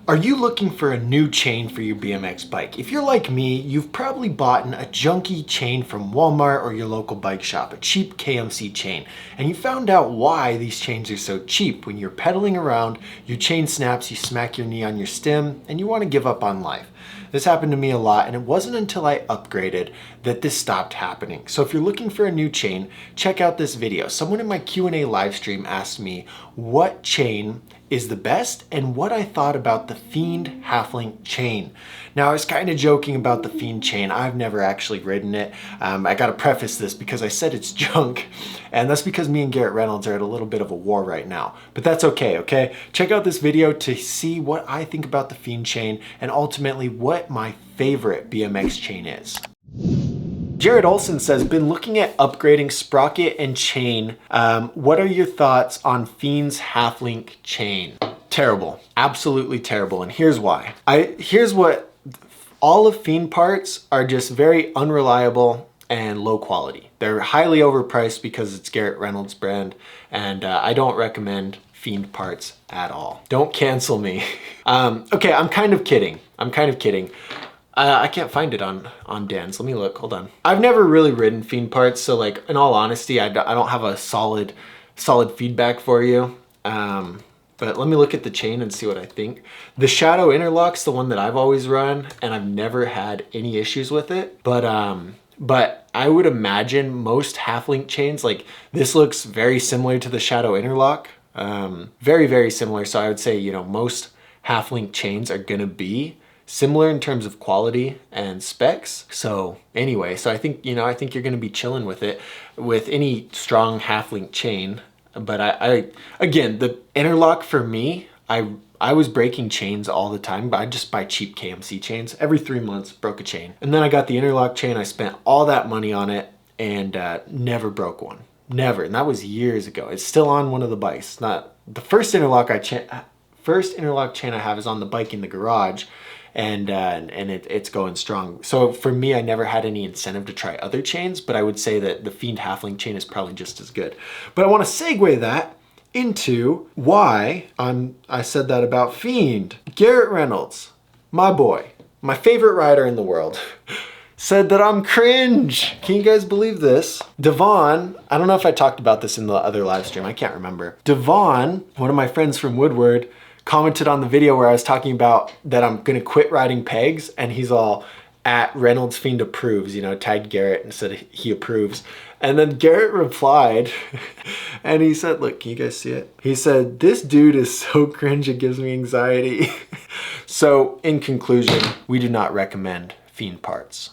Are you looking for a new chain for your BMX bike? If you're like me, you've probably bought a junky chain from Walmart or your local bike shop, a cheap KMC chain, and you found out why these chains are so cheap. When you're pedaling around, your chain snaps, you smack your knee on your stem, and you want to give up on life. This happened to me a lot, and it wasn't until I upgraded that this stopped happening. So if you're looking for a new chain, check out this video. Someone in my Q&A live stream asked me what chain is the best and what I thought about the Fiend half-link chain. Now, I was kind of joking about the Fiend chain. I've never actually ridden it. I gotta preface this because I said it's junk, and that's because me and Garrett Reynolds are at a little bit of a war right now. But that's okay? Check out this video to see what I think about the Fiend chain and ultimately what my favorite BMX chain is. Jared Olson says, been looking at upgrading sprocket and chain. What are your thoughts on Fiend's half-link chain? Terrible, absolutely terrible, and here's why. Here's what, all of Fiend parts are just very unreliable and low quality. They're highly overpriced because it's Garrett Reynolds brand, and I don't recommend Fiend parts at all. Don't cancel me. Okay, I'm kind of kidding. I can't find it on Dan's. Let me look, hold on. I've never really ridden Fiend parts, so like, in all honesty, I don't have a solid feedback for you. But let me look at the chain and see what I think. The Shadow Interlock's the one that I've always run, and I've never had any issues with it. But I would imagine most half-link chains, like this looks very similar to the Shadow Interlock. Very, very similar. So I would say, you know, most half-link chains are gonna be similar in terms of quality and specs. So anyway, so I think you're gonna be chilling with it with any strong half-link chain. But I again, the interlock for me, I was breaking chains all the time, but I just buy cheap KMC chains. Every 3 months, broke a chain. And then I got the interlock chain, I spent all that money on it and never broke one. Never, and that was years ago. It's still on one of the bikes. Not the first interlock chain I have is on the bike in the garage, and it's going strong. So for me, I never had any incentive to try other chains, but I would say that the Fiend half-link chain is probably just as good. But I want to segue that into why I said that about Fiend. Garrett Reynolds, my boy, my favorite rider in the world, said that I'm cringe. Can you guys believe this? Devon, I don't know if I talked about this in the other live stream, I can't remember. Devon, one of my friends from Woodward, commented on the video where I was talking about that I'm gonna quit riding pegs, and he's all at Reynolds Fiend approves, you know, tagged Garrett and said he approves. And then Garrett replied and he said, look, can you guys see it? He said, this dude is so cringe, it gives me anxiety. So in conclusion, we do not recommend Fiend parts.